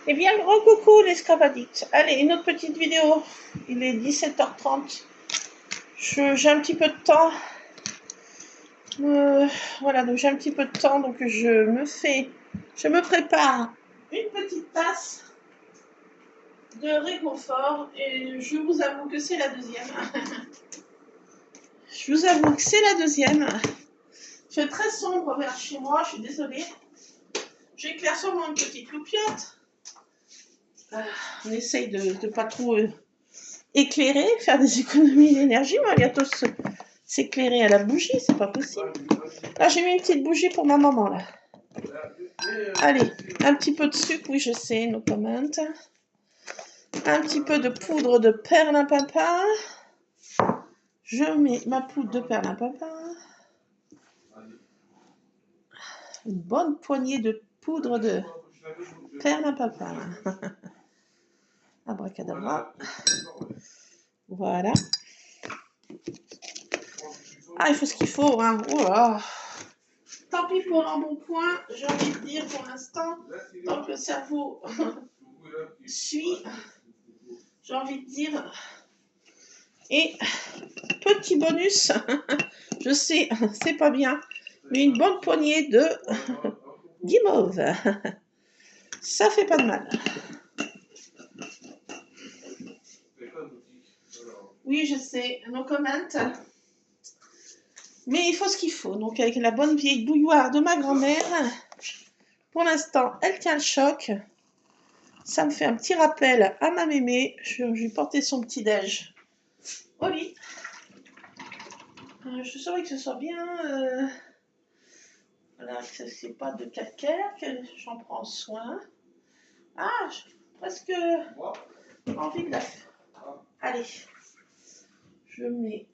Eh bien, grand coucou les Scrabadicts. Allez, une autre petite vidéo. Il est 17h30. J'ai un petit peu de temps. Voilà, donc j'ai un petit peu de temps. Donc je me prépare une petite tasse de réconfort. Et je vous avoue que c'est la deuxième. Je vous avoue que c'est la deuxième. Il fait très sombre vers chez moi, je suis désolée. J'éclaire sûrement une petite loupiote. On essaye de pas trop éclairer, faire des économies d'énergie. On va bientôt s'éclairer à la bougie, c'est pas possible. Là, j'ai mis une petite bougie pour ma maman, là. Allez, un petit peu de sucre, oui, je sais, no comment. Un petit peu de poudre de perlimpinpin. Je mets ma poudre de perlimpinpin. Une bonne poignée de poudre de perlimpinpin. Abracadabra. Voilà. Ah, il faut ce qu'il faut, hein. Oh là. Tant pis pour l'embonpoint, j'ai envie de dire pour l'instant, tant que le cerveau suit, j'ai envie de dire. Et petit bonus, je sais, c'est pas bien, mais une bonne poignée de guimauve. Ça fait pas de mal. Oui, je sais, no comment. Mais il faut ce qu'il faut. Donc avec la bonne vieille bouilloire de ma grand-mère, pour l'instant, elle tient le choc. Ça me fait un petit rappel à ma mémé. Je lui portais son petit déj au lit. Je saurais que ce soit bien. Voilà, que ce n'est pas de calcaire, que j'en prends soin. Ah, j'ai presque envie de la faire. Allez, je mets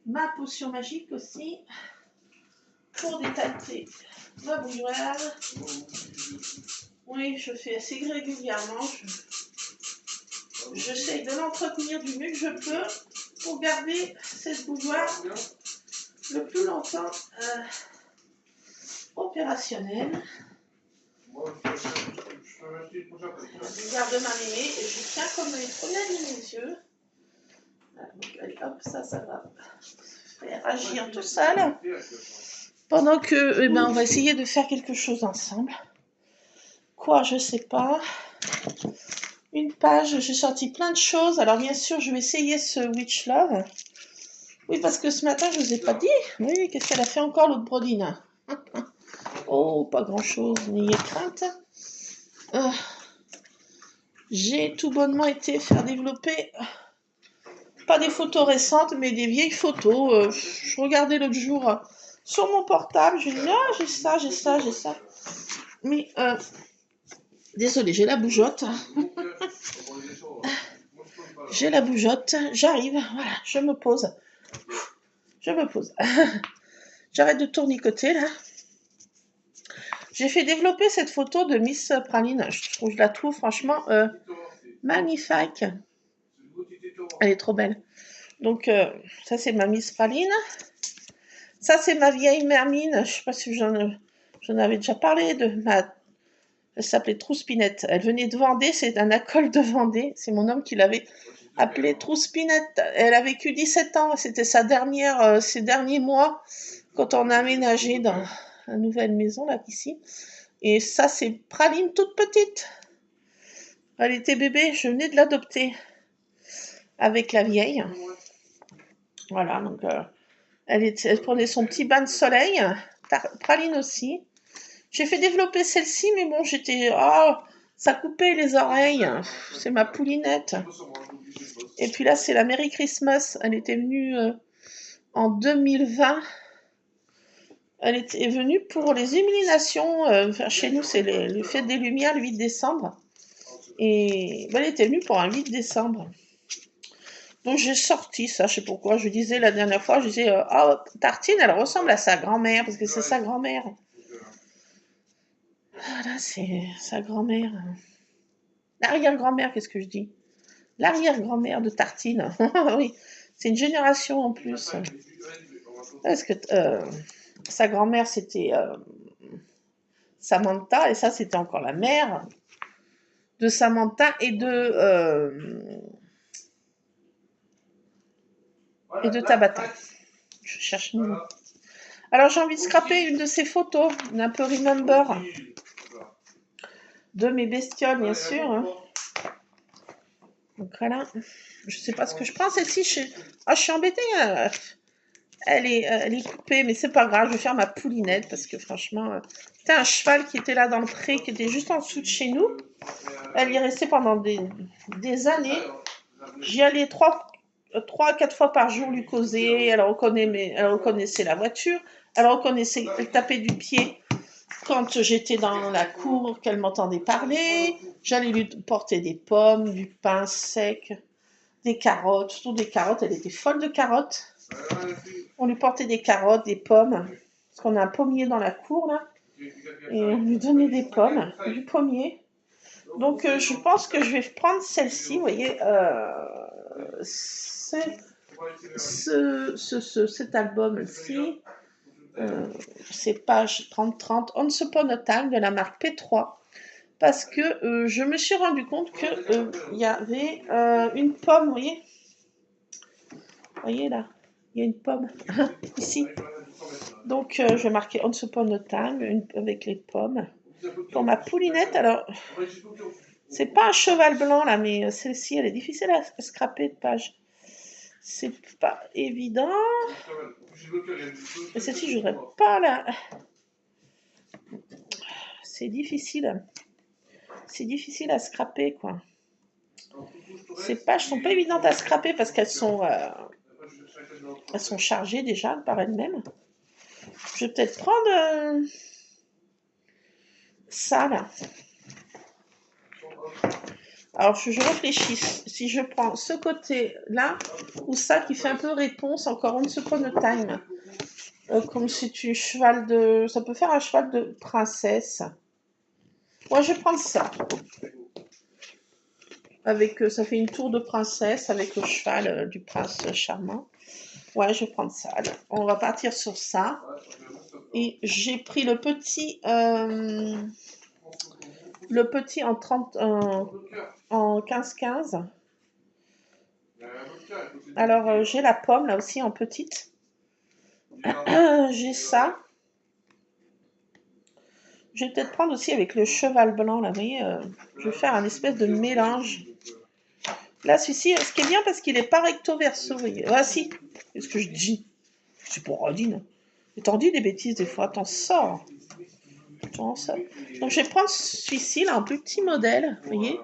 ma potion magique aussi pour détecter ma bouilloire. Oui, je fais assez régulièrement. J'essaie de l'entretenir du mieux que je peux pour garder cette bouilloire le plus longtemps opérationnelle. Je garde ma mémé et je tiens comme les premières de mes yeux. Donc, allez, hop, ça va faire agir tout seul. Pendant que, on va essayer de faire quelque chose ensemble. Quoi, je sais pas. Une page, j'ai sorti plein de choses. Alors, bien sûr, je vais essayer ce Witch Love. Oui, parce que ce matin, je ne vous ai pas dit. Oui, qu'est-ce qu'elle a fait encore, l'autre brodine? Oh, pas grand-chose, n'ayez crainte. J'ai tout bonnement été faire développer, pas des photos récentes, mais des vieilles photos. Je regardais l'autre jour sur mon portable, je me dis, ah, j'ai ça. Mais, désolée, j'ai la bougeotte. J'arrive, voilà, je me pose. J'arrête de tournicoter, là. J'ai fait développer cette photo de Miss Praline. Je la trouve franchement magnifique. Elle est trop belle. Donc, ça, c'est ma Miss Praline. Ça, c'est ma vieille Mermine. Je ne sais pas si j'en avais déjà parlé. Elle s'appelait Trouspinette. Elle venait de Vendée. C'est un acol de Vendée. C'est mon homme qui l'avait appelée Trouspinette. Elle a vécu 17 ans. C'était ses derniers mois quand on a aménagé dans la nouvelle maison, là, ici. Et ça, c'est Praline toute petite. Elle était bébé. Je venais de l'adopter avec la vieille. Voilà, donc elle prenait son petit bain de soleil. Praline aussi. J'ai fait développer celle-ci, mais bon, ça coupait les oreilles. C'est ma poulinette. Et puis là, c'est la Merry Christmas. Elle était venue en 2020. Elle est venue pour les illuminations. Chez nous, c'est le fête des Lumières, le 8 décembre. Et elle était venue pour un 8 décembre. Donc j'ai sorti ça, je sais pourquoi. Je disais la dernière fois, Tartine, elle ressemble à sa grand-mère, parce que c'est sa grand-mère. Voilà, c'est sa grand-mère. L'arrière-grand-mère, qu'est-ce que je dis? L'arrière-grand-mère de Tartine. Oui, c'est une génération en plus. Parce que sa grand-mère, c'était Samantha, et ça c'était encore la mère de Samantha et de Tabata. Je cherche le nom. Alors j'ai envie de scraper une de ces photos, un peu remember, de mes bestioles bien sûr. Hein. Donc voilà, je sais pas ce que je prends, celle-ci, je suis embêtée. Elle est coupée, mais c'est pas grave, je vais faire ma poulinette parce que franchement, c'était un cheval qui était là dans le pré, qui était juste en dessous de chez nous. Elle y est restée pendant des années. J'y allais 3-4 fois par jour lui causer. Elle reconnaissait la voiture, elle tapait du pied quand j'étais dans la cour, qu'elle m'entendait parler. J'allais lui porter des pommes, du pain sec, des carottes, surtout des carottes. Elle était folle de carottes. On lui portait des carottes, des pommes, parce qu'on a un pommier dans la cour là, et on lui donnait des pommes, du pommier. Donc je pense que je vais prendre celle-ci, vous voyez, cet album-ci, c'est page 30-30, Once Upon a Time de la marque P3, parce que je me suis rendu compte qu'il y avait une pomme, vous voyez là, il y a une pomme ici. Donc je vais marquer Once Upon a Time avec les pommes. Pour ma poulinette, alors c'est pas un cheval blanc là, mais celle-ci elle est difficile à scraper de page. C'est pas évident. Mais celle-ci je voudrais pas la. C'est difficile. C'est difficile à scraper quoi. Ces pages sont pas évidentes à scraper parce qu'elles sont chargées déjà par elles-mêmes. Je vais peut-être prendre ça là. Alors je réfléchis, si je prends ce côté-là, ou ça qui fait un peu réponse, encore Once Upon a Time. Comme c'est un cheval de... Ça peut faire un cheval de princesse. Moi je vais prendre ça. Ça fait une tour de princesse avec le cheval du prince charmant. Ouais, je vais prendre ça. Alors, on va partir sur ça. Et j'ai pris le petit en 30... en 15-15. Alors, j'ai la pomme, là aussi, en petite. J'ai ça. Je vais peut-être prendre aussi avec le cheval blanc, là, vous voyez. Je vais faire un espèce de mélange. Là, celui-ci, ce qui est bien, parce qu'il n'est pas recto verso, vous voyez. Ah, si. Qu'est-ce que je dis? Je suis pour Rodine. Et t'en dis des bêtises, des fois. T'en sors. Donc, je vais prendre celui-ci, là, un plus petit modèle, vous voyez.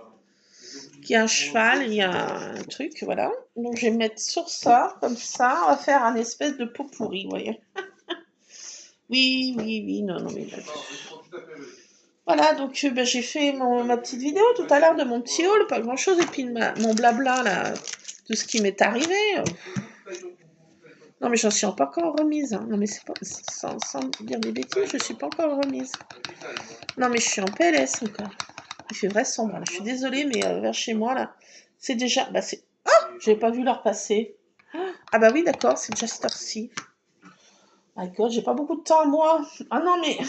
Qui a un cheval, il y a un truc, voilà. Donc je vais mettre sur ça, comme ça, on va faire un espèce de pot pourri, vous voyez. Oui, non, mais... Voilà, donc j'ai fait ma petite vidéo tout à l'heure de mon petit haul, pas grand-chose, et puis mon blabla, là, de ce qui m'est arrivé. Non, mais j'en suis pas encore remise, hein. Non, mais c'est pas... Sans dire des bêtises, je suis pas encore remise. Non, mais je suis en PLS encore. Il fait vrai sombre, là. Je suis désolée, mais vers chez moi, là, c'est déjà... Bah, c'est... Ah, j'avais pas vu leur passer. Ah bah oui, d'accord, c'est déjà cette heure-ci. My God, j'ai pas beaucoup de temps, moi. Ah non, mais...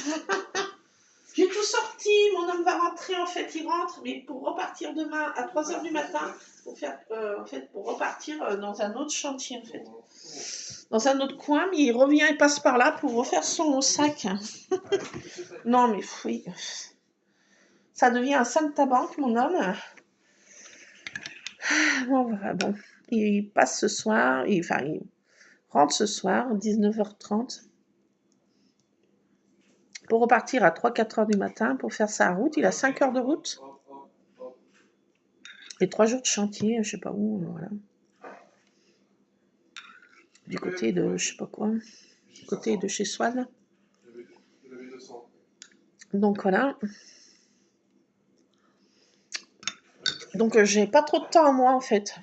J'ai tout sorti, mon homme va rentrer, en fait, il rentre, mais pour repartir demain à 3h du matin, pour repartir dans un autre chantier, en fait. Dans un autre coin, mais il revient, il passe par là pour refaire son sac. Non, mais oui. Ça devient un saltimbanque, mon homme. Bon. Il passe ce soir, il rentre ce soir, 19h30. Pour repartir à 3-4 heures du matin pour faire sa route. Il a 5 heures de route. Et 3 jours de chantier, je sais pas où, voilà. Du côté de, je sais pas quoi, du côté de chez Swan. Donc voilà. Donc j'ai pas trop de temps à moi en fait.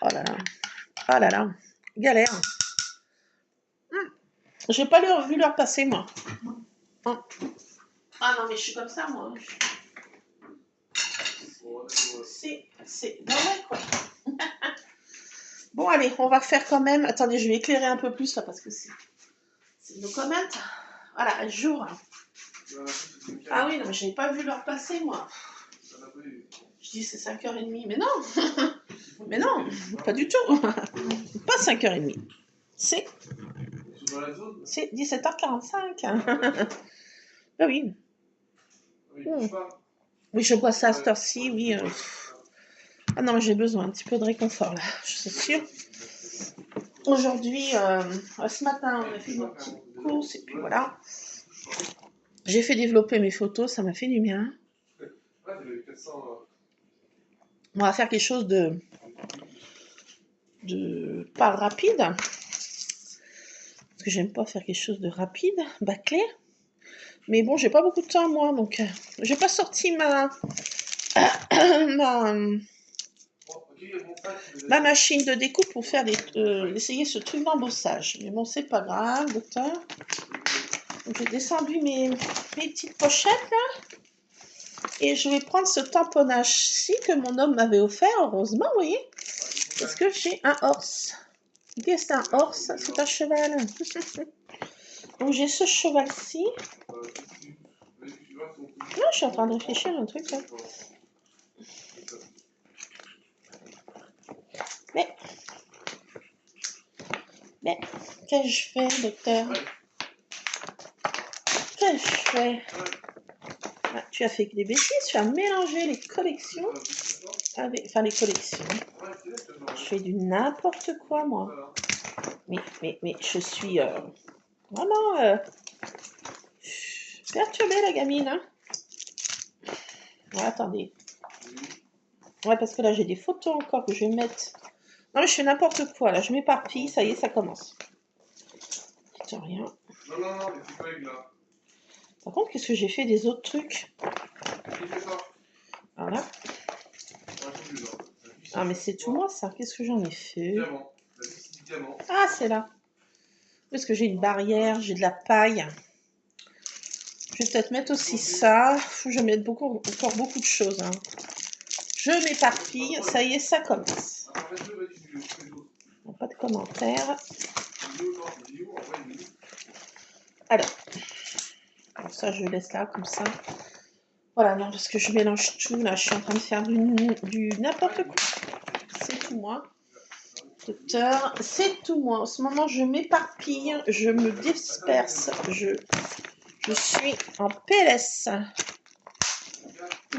Oh là là. Ah là là. Galère. J'ai pas vu leur passer moi. Ah non mais je suis comme ça moi. C'est normal quoi. Bon allez, on va faire quand même. Attendez, je vais éclairer un peu plus là parce que c'est nos comments. Voilà, jour. Ah oui, non, mais je n'avais pas vu l'heure passer, moi. Je dis c'est 5h30, mais non. Mais non, pas du tout. Pas 5h30. C'est 17h45. Ah oui. Oui, je bois ça à cette heure-ci, oui. Ah non, mais j'ai besoin un petit peu de réconfort, là, c'est sûr. Aujourd'hui, ce matin, on a fait nos petites courses, et puis voilà. J'ai fait développer mes photos, ça m'a fait du bien. On va faire quelque chose de pas rapide, parce que j'aime pas faire quelque chose de rapide, bâclé. Mais bon, j'ai pas beaucoup de temps, moi, donc j'ai pas sorti ma machine de découpe pour faire essayer ce truc d'embossage. Mais bon, c'est pas grave, docteur. Donc, j'ai descendu mes petites pochettes, là. Et je vais prendre ce tamponnage-ci que mon homme m'avait offert, heureusement, vous voyez. Parce que j'ai un horse. Qu'est-ce que c'est un horse? C'est un cheval. Donc j'ai ce cheval-ci. Non, je suis en train de réfléchir à un truc, là. Mais, qu'est-ce que je fais, docteur? Qu'est-ce que je fais? Ah, tu as fait que des bêtises, tu as mélangé les collections avec... Enfin, les collections. Je fais du n'importe quoi, moi. Mais je suis vraiment perturbée, la gamine, hein. Ouais, attendez. Ouais, parce que là, j'ai des photos encore que je vais mettre... Non, mais je fais n'importe quoi, là. Je m'éparpille, ça y est, ça commence. Putain, rien. Non, mais c'est quoi, là? Par contre, qu'est-ce que j'ai fait des autres trucs? Voilà. Ah, mais c'est tout moi, ça. Qu'est-ce que j'en ai fait? Ah, c'est là. Parce que j'ai une barrière, j'ai de la paille. Je vais peut-être mettre aussi ça. Je vais mettre encore beaucoup de choses, hein. Je m'éparpille. Ça y est, ça commence. Bon, pas de commentaires. Alors. Alors ça, je laisse là, comme ça. Voilà, non, parce que je mélange tout. Là, je suis en train de faire du n'importe quoi. C'est tout moi. Docteur, c'est tout moi. En ce moment, je m'éparpille, je me disperse, je suis en PLS.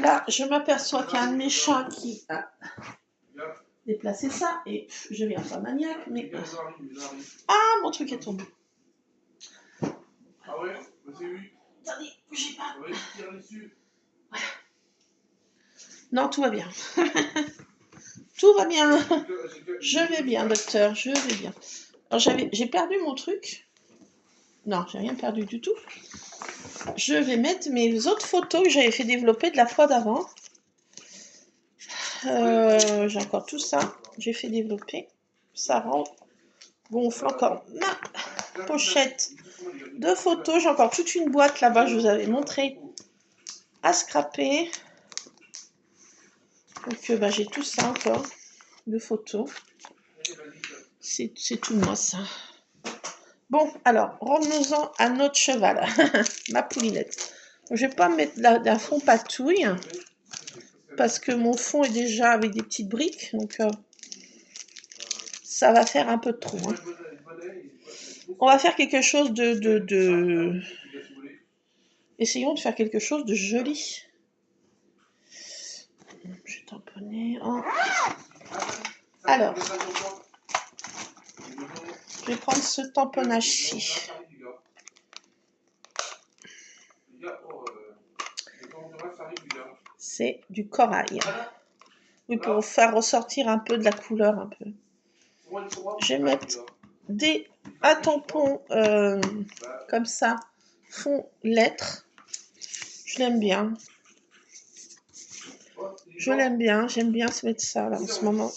Là, je m'aperçois qu'il y a un méchant qui a déplacé ça et je viens pas maniaque, mais... Ah, mon truc est tombé. Ah ouais? Attendez, bougez pas. Voilà. Non, tout va bien. Tout va bien. Je vais bien, docteur, je vais bien. Alors, j'ai perdu mon truc. Non, j'ai rien perdu du tout. Je vais mettre mes autres photos que j'avais fait développer de la fois d'avant. J'ai encore tout ça. J'ai fait développer. Ça rend gonfle encore ma pochette de photos. J'ai encore toute une boîte là-bas. Je vous avais montré à scraper. Donc, j'ai tout ça encore de photos. C'est tout moi, ça. Bon, alors, revenons-en à notre cheval. Ma poulinette. Je vais pas mettre d'un fond patouille. Parce que mon fond est déjà avec des petites briques. Donc, ça va faire un peu trop. Hein. On va faire quelque chose Essayons de faire quelque chose de joli. Je vais tamponner. Oh. Alors, je vais prendre ce tamponnage-ci. C'est du corail. Oui, pour faire ressortir un peu de la couleur, un peu. Je vais mettre un tampon comme ça, fond lettres. Je l'aime bien. Je l'aime bien. J'aime bien se mettre ça là en ce moment.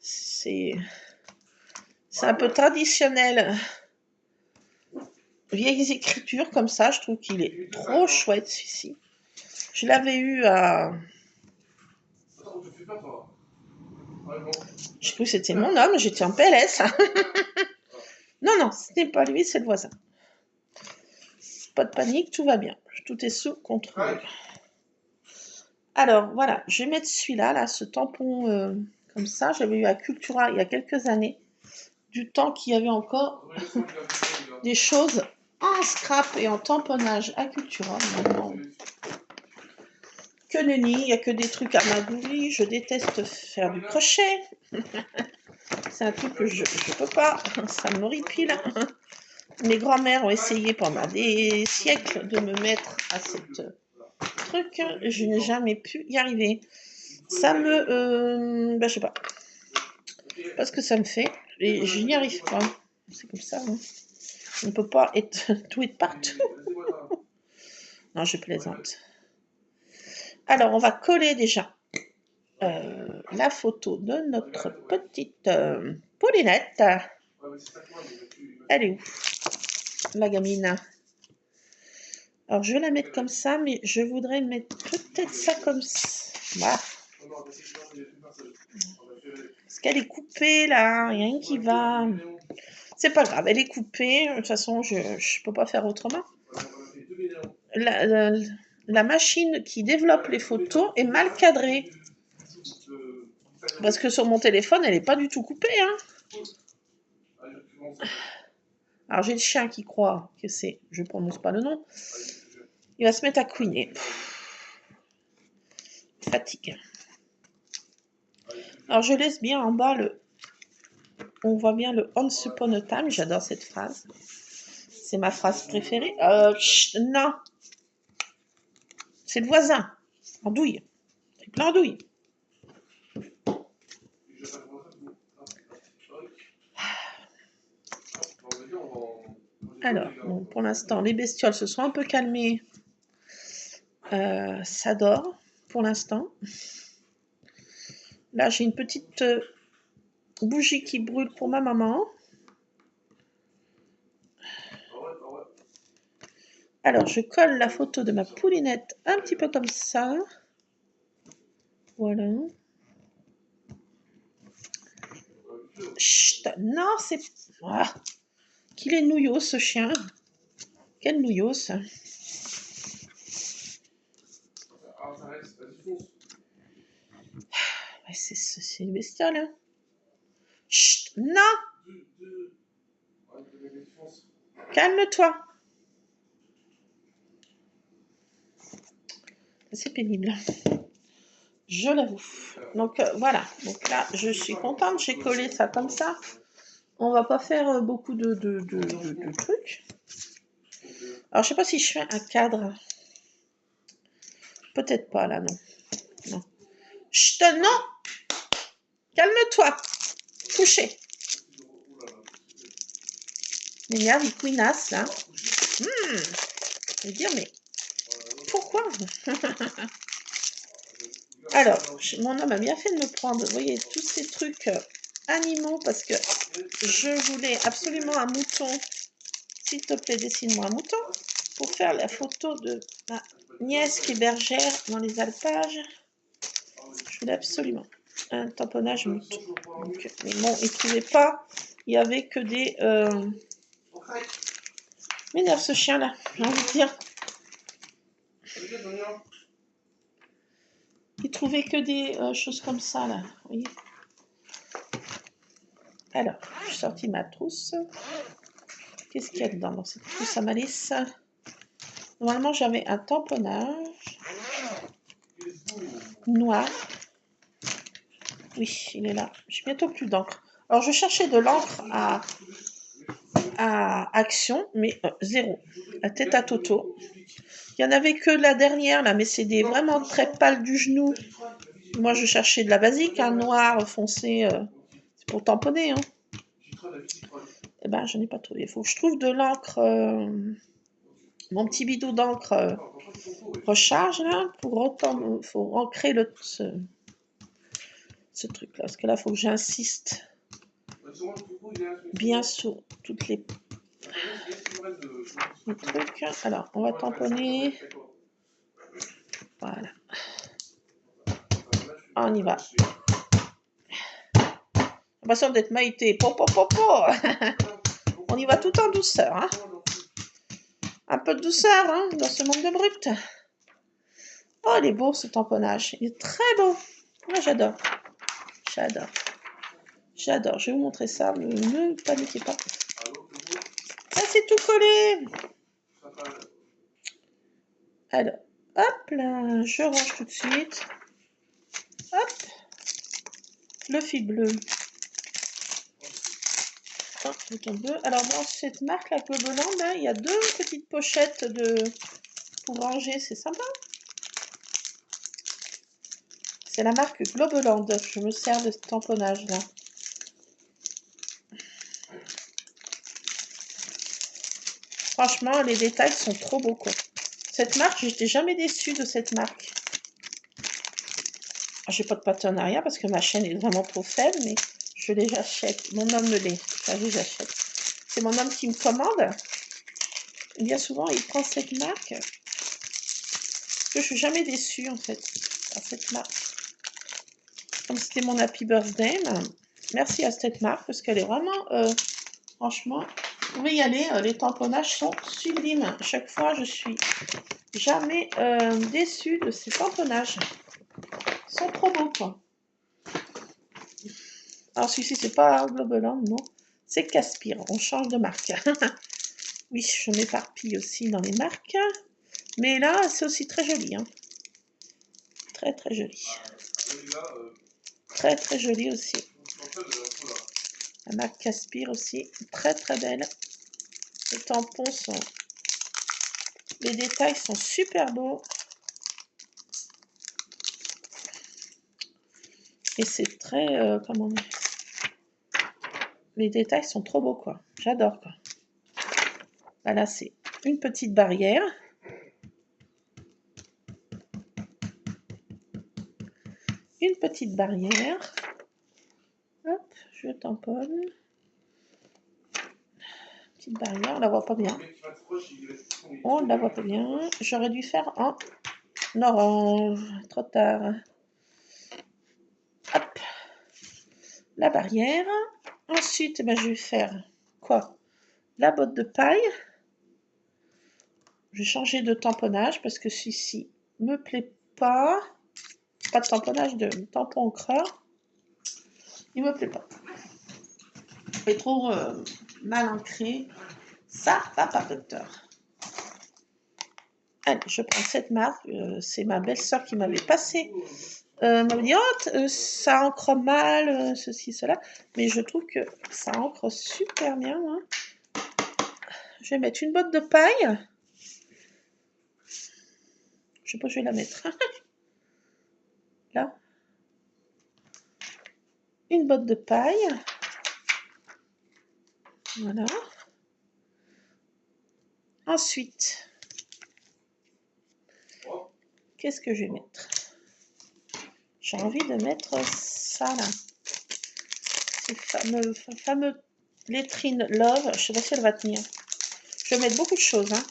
C'est un peu traditionnel. Vieilles écritures comme ça, je trouve qu'il est trop chouette celui-ci. Je l'avais eu à... J'ai cru que c'était mon homme, j'étais en PLS. Non, ce n'est pas lui, c'est le voisin. pas de panique, tout va bien. Tout est sous contrôle. Alors, voilà, je vais mettre celui-là, là, ce tampon comme ça. J'avais eu à Cultura il y a quelques années, du temps qu'il y avait encore des choses en scrap et en tamponnage à Cultura. Maintenant, que nenni, il n'y a que des trucs à magouille. Je déteste faire du crochet. C'est un truc que je ne peux pas, ça m'horripile. Mes grands-mères ont essayé pendant des siècles de me mettre à cette truc. Je n'ai jamais pu y arriver. Ça me... je sais pas. Parce que ça me fait. Et je n'y arrive pas. C'est comme ça. Hein. On ne peut pas tout être partout. Non, je plaisante. Alors, on va coller déjà la photo de notre petite Paulinette. Elle est où, la gamine? Alors, je vais la mettre comme ça, mais je voudrais mettre peut-être ça comme ça. Voilà. Parce qu'elle est coupée, là. Il n'y a rien qui va. C'est pas grave, elle est coupée. De toute façon, je ne peux pas faire autrement. La machine qui développe les photos est mal cadrée. Parce que sur mon téléphone, elle n'est pas du tout coupée. Hein. Alors, j'ai le chien qui croit que c'est... Je ne prononce pas le nom. Il va se mettre à couiner. Fatigue. Alors, je laisse bien en bas le... On voit bien le Once Upon a Time. J'adore cette phrase. C'est ma phrase préférée. Non. C'est le voisin. Andouille. Triple andouille. Alors, bon, pour l'instant, les bestioles se sont un peu calmées. Ça dort, pour l'instant. Là, j'ai une petite bougie qui brûle pour ma maman. Alors, je colle la photo de ma Paulinette un petit peu comme ça. Voilà. Chut, non, c'est... Ah, qu'il est nouillot, ce chien. Quel nouillot, ça. Ouais, c'est une bestiole, hein. Chut, non. Calme-toi. C'est pénible. Je l'avoue. Donc, voilà. Donc là, je suis contente. J'ai collé ça comme ça. On va pas faire beaucoup de trucs. Alors, je sais pas si je fais un cadre. Peut-être pas, là, non. Non. Chut, non. Calme-toi. Couché. M'énerve, il couinasse, là. Je veux dire, mais pourquoi? Alors, mon homme a bien fait de me prendre, vous voyez, tous ces trucs animaux, parce que je voulais absolument un mouton. S'il te plaît, dessine-moi un mouton pour faire la photo de ma nièce qui est bergère dans les alpages. Je voulais absolument un tamponnage mouton. Donc, mais bon, il ne trouvait pas. Il n'y avait que des... M'énerve ce chien-là, j'ai envie de dire. Il trouvait que des choses comme ça, là. Vous voyez. Alors, j'ai sorti ma trousse. Qu'est-ce qu'il y a dedans dans cette trousse à malice? Normalement, j'avais un tamponnage noir. Oui, il est là. J'ai bientôt plus d'encre. Alors, je cherchais de l'encre à Action, mais zéro. La tête à Toto. Il n'y en avait que la dernière, là, mais c'est des vraiment très pâles du genou. Moi, je cherchais de la basique, un noir foncé. C'est pour tamponner, hein. Eh ben, je n'ai pas trouvé. Il faut que je trouve de l'encre, mon petit bidon d'encre recharge, là, faut ancrer ce truc-là. Parce que là, il faut que j'insiste bien sur toutes les trucs. Alors, on va tamponner. Voilà. On y va. L'impression d'être Maïté. On y va tout en douceur. Hein. Un peu de douceur hein, dans ce monde de brut. Oh, il est beau ce tamponnage. Il est très beau. Moi, j'adore. J'adore. J'adore. Je vais vous montrer ça. Ne paniquez pas. Ah, c'est tout collé. Alors, hop là. Je range tout de suite. Hop. Le fil bleu. Oh, bouton bleu. Alors, dans cette marque, la Globeland, là, il y a deux petites pochettes pour ranger. C'est sympa. C'est la marque Globeland. Je me sers de ce tamponnage là. Franchement, les détails sont trop beaux quoi. Cette marque, j'étais jamais déçue de cette marque. J'ai pas de partenariat parce que ma chaîne est vraiment trop faible, mais je les achète. Mon homme me les, enfin, je les achète. C'est mon homme qui me commande. Bien souvent, il prend cette marque. Parce que je suis jamais déçue en fait par cette marque. Comme c'était mon happy birthday, merci à cette marque parce qu'elle est vraiment, franchement, vous pouvez y aller. Les tamponnages sont sublimes. À chaque fois, je suis jamais déçue de ces tamponnages. Ils sont trop beaux quoi. Alors celui-ci, c'est pas Globeland, non. C'est Caspir. On change de marque. Oui, je m'éparpille aussi dans les marques. Mais là, c'est aussi très joli. Hein. Très, très joli. Très, très joli aussi. La marque Caspir aussi. Très, très belle. Les tampons sont... Les détails sont super beaux. Et c'est très... comment dire, les détails sont trop beaux, quoi. J'adore, quoi. Voilà, c'est une petite barrière. Une petite barrière. Hop, je tamponne. Petite barrière, on la voit pas bien. On la voit pas bien. J'aurais dû faire en orange. Trop tard. Hop. La barrière. Ensuite, ben, je vais faire quoi? La botte de paille. Je vais changer de tamponnage parce que celui-ci me plaît pas. Pas de tamponnage, de tampon encreur. Il me plaît pas. Il est trop mal ancré. Ça va pas, docteur. Allez, je prends cette marque. C'est ma belle-sœur qui m'avait passé. M'avait dit, oh, ça ancre mal, ceci, cela. Mais je trouve que ça ancre super bien. Hein. Je vais mettre une botte de paille. Je sais pas où je vais la mettre. Là. Une botte de paille. Voilà. Ensuite, qu'est-ce que je vais mettre? J'ai envie de mettre ça là. Ces fameux lettrines Love. Je sais pas si elle va tenir. Je vais mettre beaucoup de choses. Hein.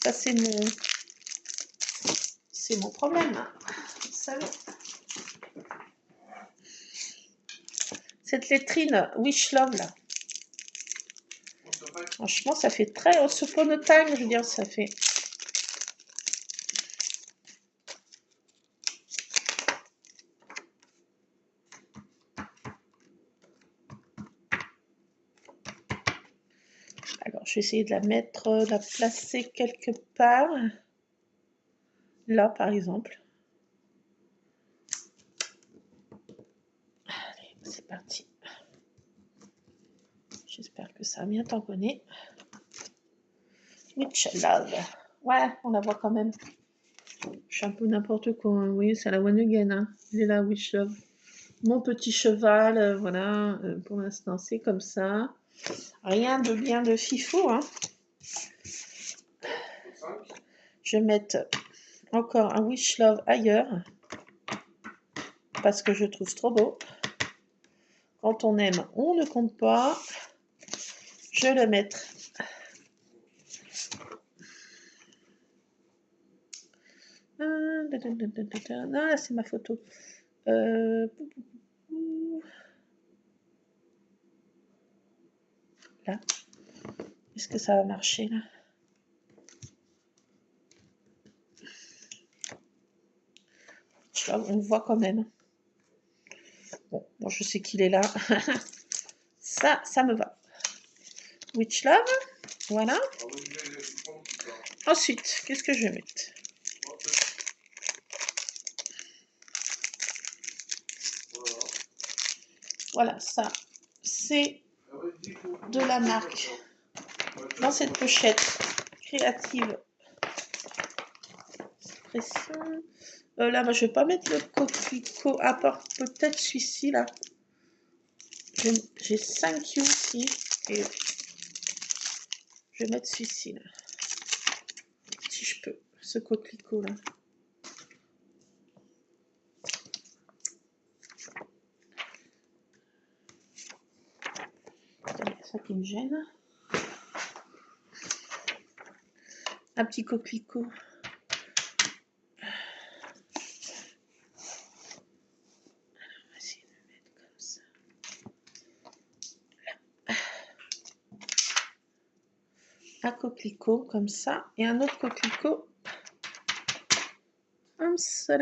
Ça, c'est mon problème. Hein. Vous savez. Cette lettrine Wish Love là. Franchement, ça fait très Once Upon a Time, je veux dire, ça fait. Alors, je vais essayer de la mettre, de la placer quelque part. Là, par exemple. Allez, c'est parti. J'espère que ça a bien tamponné. Witch Love. Ouais, on la voit quand même. Je suis un peu n'importe quoi. Hein. Oui, c'est la One Again. Hein. Il est là, Witch Love. Mon petit cheval, voilà. Pour l'instant, c'est comme ça. Rien de bien de fifou. Hein. Je vais mettre encore un Wish Love ailleurs. Parce que je trouve trop beau. Quand on aime, on ne compte pas. Je vais le mettre. Non, là, c'est ma photo. Là. Est-ce que ça va marcher, là? love, on le voit quand même. Bon, moi je sais qu'il est là. Ça me va. Witch love, voilà. Ensuite, qu'est-ce que je vais mettre? Voilà, ça, c'est de la marque dans cette pochette créative. Là, moi, je vais pas mettre le coquelicot, à part peut-être celui-ci, là. J'ai 5 ici, et je vais mettre celui-ci, là. Si je peux, ce coquelicot, là. Ça qui me gêne. Un petit coquelicot. Un coquelicot comme ça et un autre coquelicot comme ça.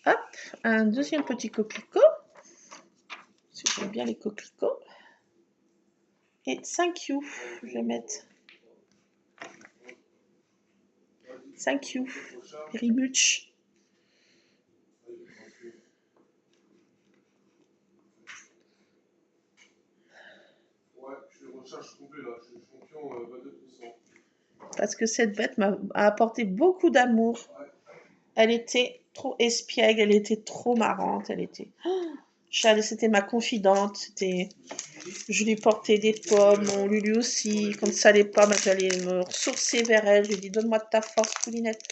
Hop, un deuxième petit coquelicot. Si j'aime bien les coquelicots. Et thank you, je vais mettre. Thank you, very much. Parce que cette bête m'a apporté beaucoup d'amour. Elle était trop espiègle, elle était trop marrante, elle était... C'était ma confidente, je lui portais des pommes, mon Lulu aussi, quand ça allait pas, j'allais me ressourcer vers elle, je lui ai dit donne-moi de ta force, Poulinette.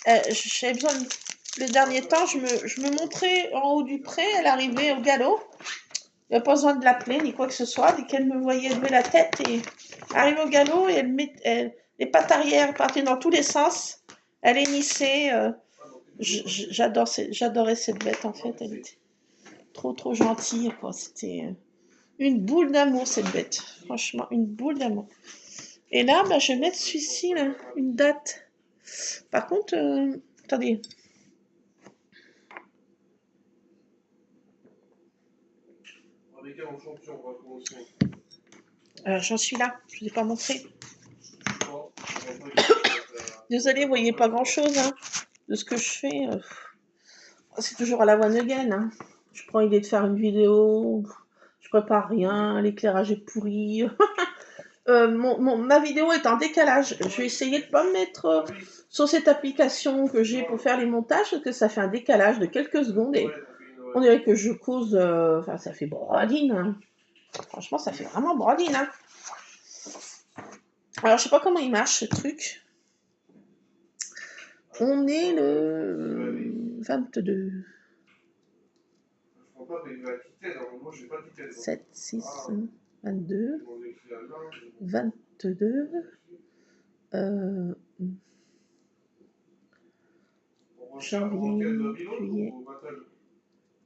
J'avais besoin, le dernier temps, je me montrais en haut du pré, elle arrivait au galop, il n'y avait pas besoin de l'appeler ni quoi que ce soit, dès qu'elle me voyait lever la tête et arriver au galop, et les pattes arrière partaient dans tous les sens, elle hennissait, j'adorais cette bête en fait, elle était trop gentille, quoi. C'était une boule d'amour cette bête, franchement une boule d'amour. Et là, bah, je vais mettre celui-ci là, une date. Par contre, attendez. J'en suis là, je ne vous ai pas montré. Désolée, vous voyez pas grand chose hein, de ce que je fais. C'est toujours à la one again. Hein. Je prends l'idée de faire une vidéo, je prépare rien, l'éclairage est pourri. Ma vidéo est en décalage. Je vais essayer de ne pas me mettre sur cette application que j'ai pour faire les montages parce que ça fait un décalage de quelques secondes et on dirait que je cause. Enfin, ça fait brodine. Hein. Franchement, ça fait vraiment brodine. Hein. Alors, je sais pas comment il marche ce truc. On est le 22. 7, 6, 22. 22. Janvier, juillet,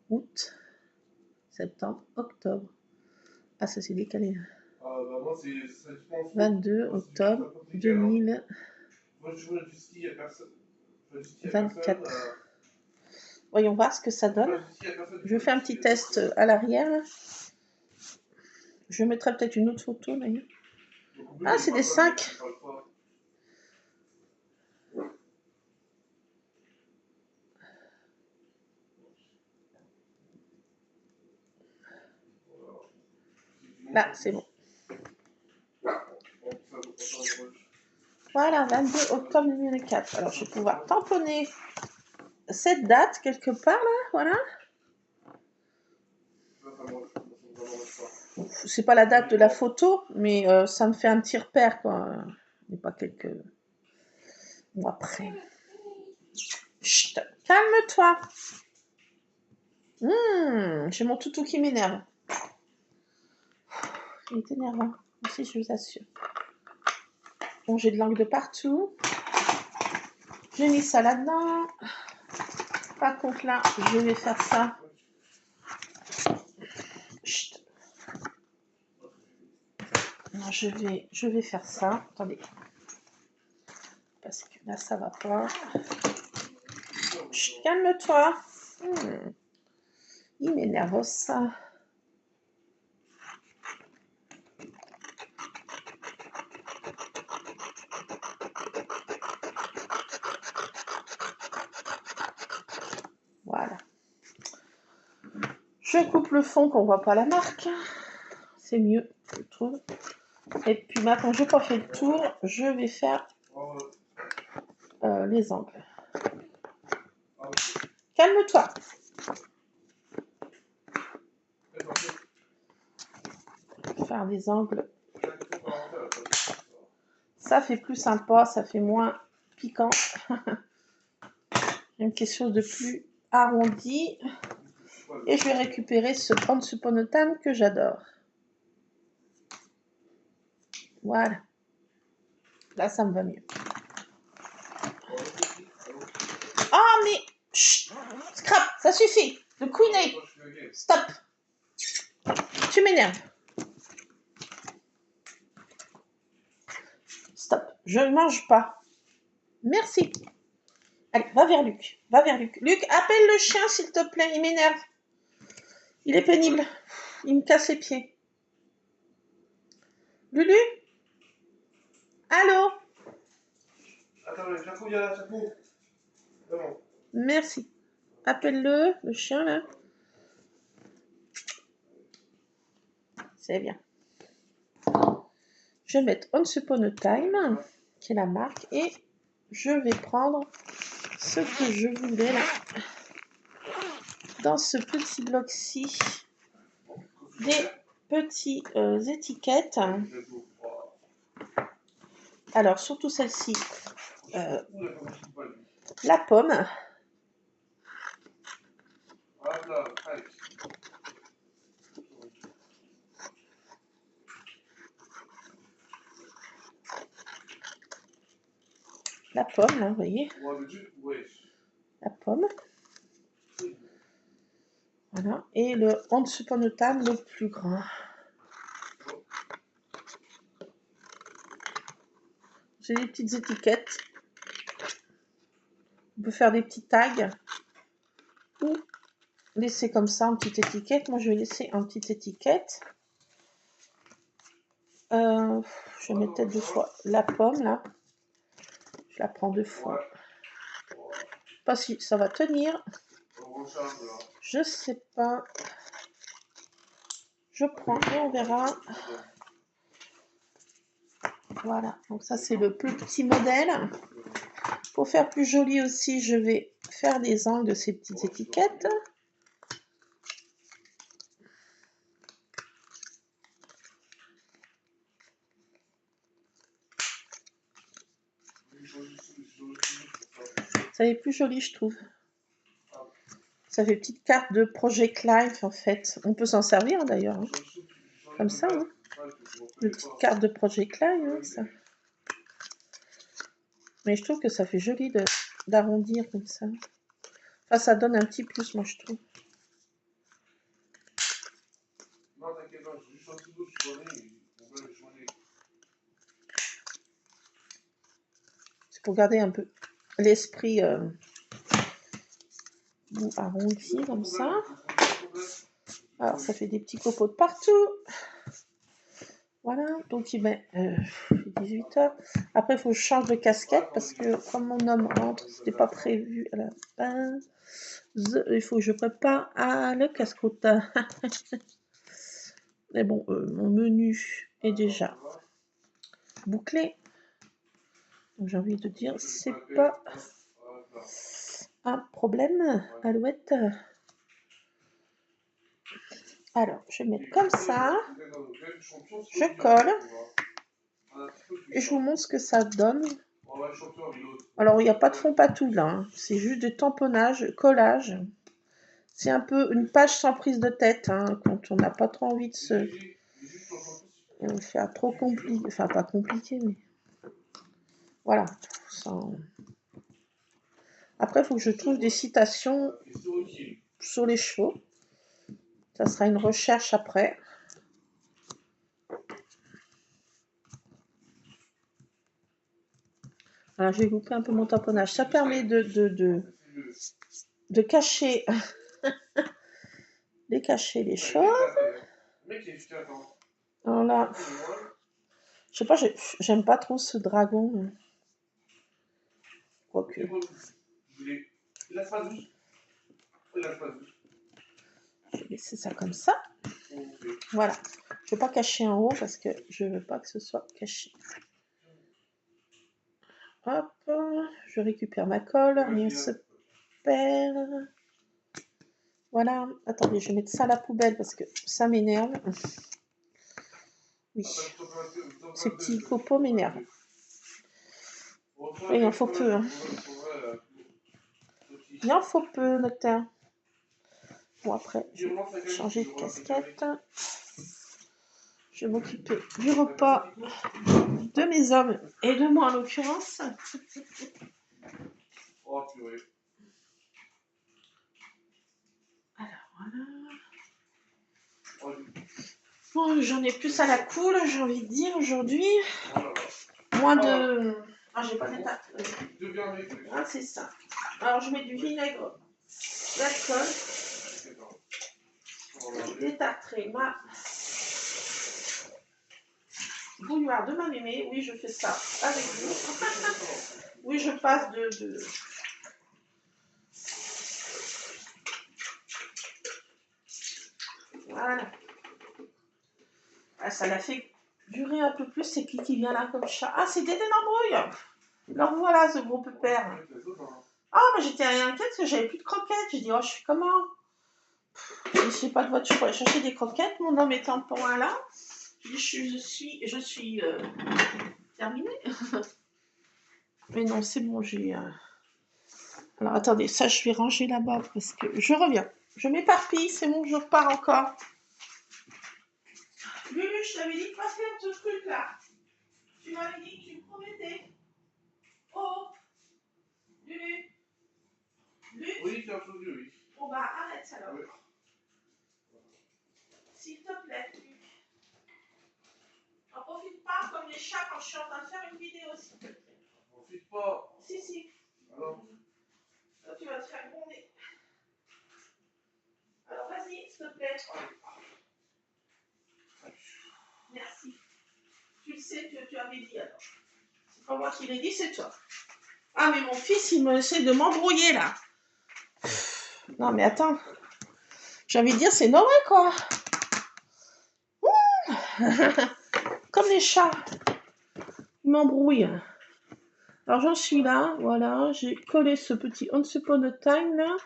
août, septembre, octobre. Ah, ça s'est décalé. 22 octobre 2024. Voyons voir ce que ça donne. Je fais un petit test à l'arrière. Je mettrai peut-être une autre photo d'ailleurs. Ah, c'est des 5. Là, c'est bon. Voilà, 22 octobre 2004. Alors, je vais pouvoir tamponner cette date quelque part, là, voilà. C'est pas la date de la photo, mais ça me fait un petit repère, quoi. Mais pas quelques mois après. Chut, calme-toi. J'ai mon toutou qui m'énerve. Il est énervant, aussi, je vous assure. Bon, j'ai de l'encre de partout. J'ai mis ça là-dedans. Par contre, là, je vais faire ça. Chut. Non, je vais faire ça. Attendez. parce que là, ça va pas. Chut, calme-toi. Il m'énerve ça. Voilà. Je coupe le fond qu'on voit pas la marque. C'est mieux, je trouve. Et puis maintenant, j'ai pas fait le tour, je vais faire les angles. Calme-toi. Faire des angles. Ça fait plus sympa, ça fait moins piquant. Quelque chose de plus arrondi. Et je vais récupérer ce Once Upon a Time que j'adore. Voilà. Là, ça me va mieux. Ah, mais... Chut, scrap, ça suffit. Le queené. Stop. Tu m'énerves. Stop. Je ne mange pas. Merci. Allez, va vers Luc. Va vers Luc. Luc, appelle le chien, s'il te plaît. Il m'énerve. Il est pénible. Il me casse les pieds. Lulu? Allô? Attends, il y a la chapeau. Merci. Appelle-le, le chien, là. C'est bien. Je vais mettre Once Upon a Time, qui est la marque, et je vais prendre ce que je voulais, là. Dans ce petit bloc-ci, des petites étiquettes. Alors, surtout celle-ci. La pomme. La pomme, là, vous voyez. La pomme. Voilà. Et le Once Upon a Time, le plus grand. J'ai des petites étiquettes. On peut faire des petits tags. Ou laisser comme ça en petite étiquette. Moi, je vais laisser en petite étiquette. Je vais mettre peut-être 2 fois la pomme, là. Je la prends 2 fois. Je sais pas si ça va tenir. Je sais pas. Je prends et on verra. Voilà. Donc ça, c'est le plus petit modèle. Pour faire plus joli aussi, je vais faire des angles de ces petites étiquettes. Ça est plus joli, je trouve. Ça fait petite carte de Project Life, en fait. On peut s'en servir, d'ailleurs. Hein. Comme ça, hein. Une petite carte de Project Life, hein, ça. Mais je trouve que ça fait joli d'arrondir comme ça. Enfin, ça donne un petit plus, moi, je trouve. C'est pour garder un peu l'esprit arrondi, comme ça. Alors, ça fait des petits copeaux de partout. Voilà, donc il met 18h. Après, il faut que je change de casquette parce que comme mon homme rentre, c'était pas prévu à la base. Il faut que je prépare le casse-croûte. Mais bon, mon menu est déjà bouclé. Donc j'ai envie de dire, c'est pas un problème, Alouette. Alors, je vais mettre comme ça. Je colle. Et je vous montre ce que ça donne. Alors, il n'y a pas de fond patou là. Hein. C'est juste du tamponnage, collage. C'est un peu une page sans prise de tête. Hein, quand on n'a pas trop envie de se faire trop compliqué. Enfin, pas compliqué, mais... Voilà. Après, il faut que je trouve des citations sur les chevaux. Ça sera une recherche après. Alors, je vais couper un peu mon tamponnage. Ça permet de cacher, cacher les choses. Alors là, je sais pas, j'aime pas trop ce dragon. Quoique. Je vais laisser ça comme ça. Voilà. Je ne vais pas cacher en haut parce que je ne veux pas que ce soit caché. Hop. Je récupère ma colle. Rien se perd. Voilà. Attendez, je vais mettre ça à la poubelle parce que ça m'énerve. Oui. Ces petits copeaux m'énervent. Il en faut peu. Hein. Il en faut peu, notaire. Bon, après, je vais changer de casquette. Je vais m'occuper du repas de mes hommes et de moi en l'occurrence. Alors voilà. Bon, j'en ai plus à la cool, j'ai envie de dire aujourd'hui. Moins de. Ah, j'ai pas d'état. Ah, c'est ça. Alors, je mets du vinaigre d'alcool. Détartrer ma bouilloire de ma mémé. Oui, je fais ça avec vous. Oui, je passe de... Voilà. Ah, ça l'a fait durer un peu plus. C'est qui vient là comme chat? Ah, c'est Dédé d'embrouille. Alors voilà, ce gros pépère. Ah, mais j'étais inquiète parce que j'avais plus de croquettes. J'ai dit, oh, je suis comment? Je sais pas de voiture pour aller chercher des croquettes. Mon homme est en point là. Je suis terminée. Mais non, c'est bon, j'ai... Alors, attendez, ça, je vais ranger là-bas parce que je reviens. Je m'éparpille, c'est bon, je repars encore. Lulu, je t'avais dit de pas faire ce truc-là. Tu m'avais dit que tu me promettais. Oh, Lulu. Lulu. Oui, c'est entendu, oui. Bon, bah, arrête alors. Oui. S'il te plaît, Lulu. N'en profite pas comme les chats quand je suis en train de faire une vidéo, s'il te plaît. N'en profite pas. Si. Alors. Toi, tu vas te faire gronder. Alors, vas-y, s'il te plaît. Merci. Tu le sais, tu avais dit alors. C'est pas moi qui l'ai dit, c'est toi. Ah, mais mon fils, il essaie de m'embrouiller, là. Non, mais attends. J'ai envie de dire, c'est normal, quoi. Comme les chats. Ils m'embrouillent. Alors, j'en suis là. Voilà. J'ai collé ce petit Once Upon a Time, là.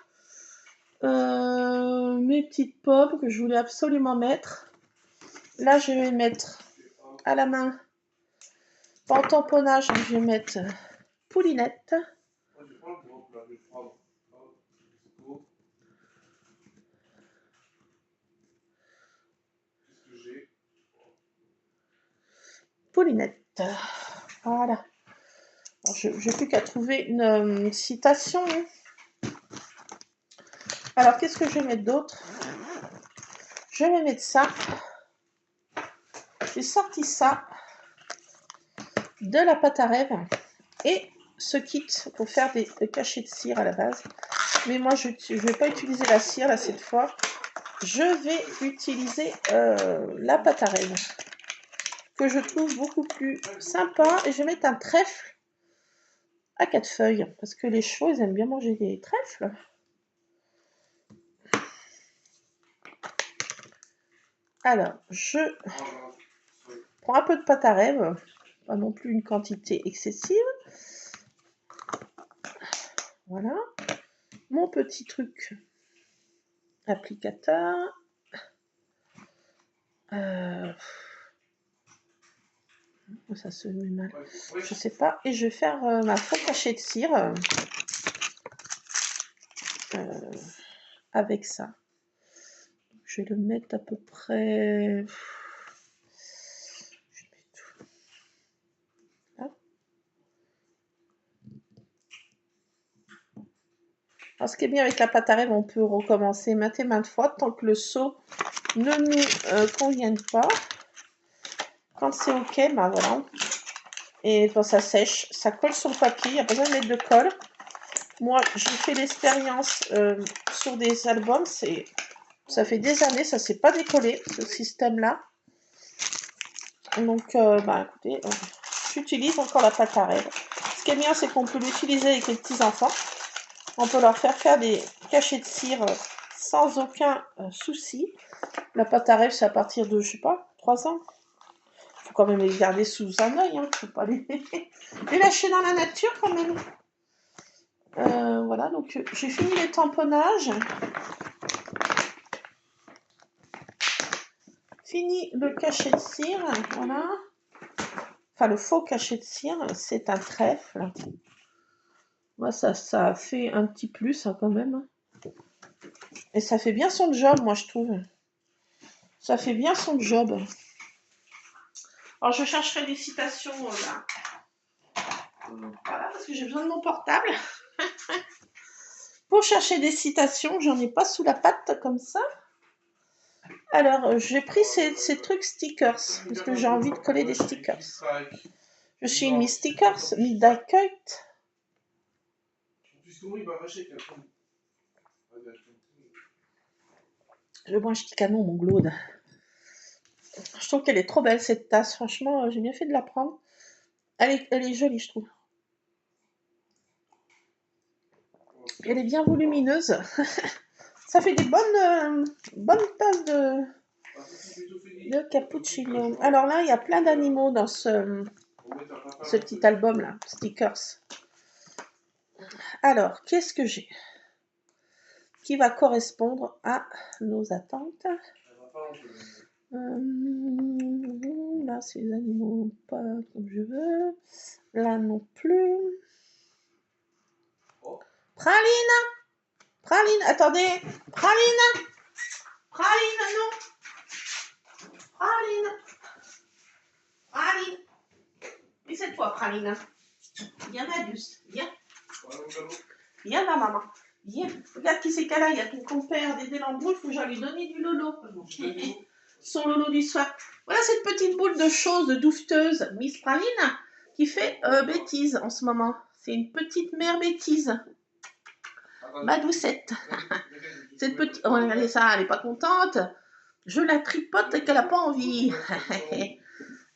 Mes petites pommes que je voulais absolument mettre. Là, je vais mettre à la main. En tamponnage, je vais mettre Poulinette. Poulinette. Voilà. Alors, je n'ai plus qu'à trouver une citation. Alors, qu'est-ce que je vais mettre d'autre? Je vais mettre ça. J'ai sorti ça de la pâte à rêve et ce kit pour faire des cachets de cire à la base. Mais moi, je ne vais pas utiliser la cire là cette fois. Je vais utiliser la pâte à rêve que je trouve beaucoup plus sympa. Et je vais mettre un trèfle à 4 feuilles parce que les chevaux, ils aiment bien manger des trèfles. Alors, je prends un peu de pâte à rêve, pas non plus une quantité excessive. Voilà. Mon petit truc applicateur. Ça se met mal. Je sais pas. Et je vais faire ma faux cachet de cire avec ça. Je vais le mettre à peu près... Je mets tout. Là. Alors, ce qui est bien avec la pâte à rêve, on peut recommencer maintes et maintes fois tant que le seau ne nous convienne pas. Quand c'est ok, ben voilà. Et quand ça sèche, ça colle sur le papier, il n'y a pas besoin de mettre de colle. Moi, j'ai fait l'expérience sur des albums, ça fait des années, ça ne s'est pas décollé, ce système-là. Donc, écoutez, j'utilise encore la pâte à rêve. Ce qui est bien, c'est qu'on peut l'utiliser avec les petits-enfants. On peut leur faire des cachets de cire sans aucun souci. La pâte à rêve, c'est à partir de, je sais pas, 3 ans. Il faut quand même les garder sous un œil, hein. Faut pas les lâcher dans la nature quand même. Voilà, donc j'ai fini les tamponnages. Fini le cachet de cire, voilà. Enfin, le faux cachet de cire, c'est un trèfle. Moi, ça a fait un petit plus hein, quand même. Et ça fait bien son job, moi, je trouve. Ça fait bien son job. Alors, je chercherai des citations là. Voilà, parce que j'ai besoin de mon portable. Pour chercher des citations, j'en ai pas sous la patte comme ça. Alors, j'ai pris ces trucs stickers, parce que j'ai envie de coller des stickers. Je suis une Miss Stickers, Miss Dacute. Je vois un petit canon, mon Glaude. Je trouve qu'elle est trop belle, cette tasse. Franchement, j'ai bien fait de la prendre. Elle est jolie, je trouve. Elle est bien volumineuse. Ça fait des bonnes tasses de cappuccino. Alors là, il y a plein d'animaux dans ce petit album-là, stickers. Alors, qu'est-ce que j'ai qui va correspondre à nos attentes? Là, c'est les animaux pas comme je veux. Là non plus. Praline! Praline, attendez! Praline! Praline, non! Praline! Praline! Et cette fois, Praline. Viens, Madius. Viens. Viens, ma maman. Viens. Regarde qui c'est qu'elle a. Il y a ton compère des Lambeaux. Il faut que j'aille lui donner du lolo. Son lolo du soir. Voilà cette petite boule de choses doufteuse, Miss Praline, qui fait bêtise en ce moment. C'est une petite mère bêtise. Ma doucette. Cette petite... Oh, regardez ça, elle n'est pas contente. Je la tripote et qu'elle n'a pas envie.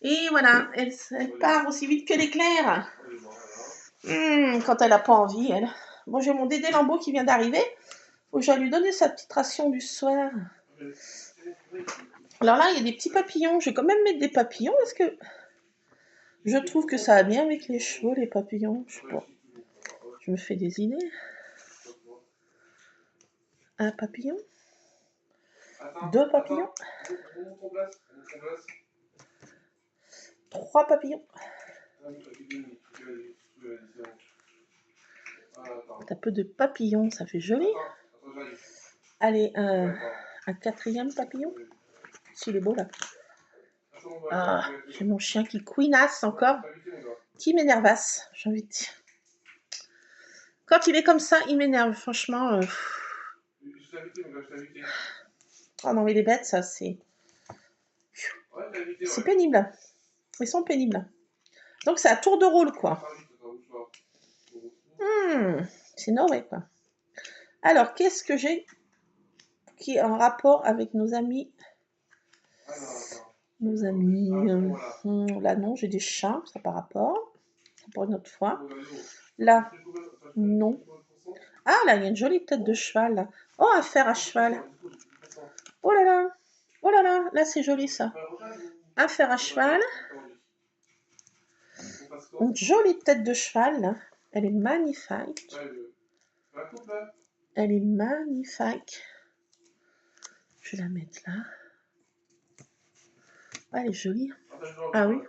Et voilà, elle part aussi vite que l'éclair. Quand elle n'a pas envie, elle. Bon, j'ai mon Dédé Lambeau qui vient d'arriver. Faut que j'aille lui donner sa petite ration du soir. Alors là, il y a des petits papillons. Je vais quand même mettre des papillons parce que je trouve que ça va bien avec les chevaux, les papillons. Je sais pas. Je me fais des idées. Un papillon. 2 papillons. 3 papillons. Un peu de papillons, ça fait joli. Allez, un 4e papillon. S'il est beau là. Ah, j'ai mon chien qui couinasse encore. Qui m'énervasse, j'ai envie de dire. Quand il est comme ça, il m'énerve, franchement. Oh non, mais les bêtes, ça, c'est pénible. Ils sont pénibles. Donc, c'est à tour de rôle, quoi. C'est Noé, quoi. Alors, qu'est-ce que j'ai qui est en rapport avec nos amis? Nos amis... là, non, j'ai des chats, ça par rapport. C'est pour une autre fois. Là, non. Ah, là, il y a une jolie tête de cheval, là. Oh, un fer à cheval. Oh là là. Oh là là, là, c'est joli, ça. Un fer à cheval. Une jolie tête de cheval, là. Elle est magnifique. Elle est magnifique. Je vais la mettre là. Ah, elle est jolie. Ah oui.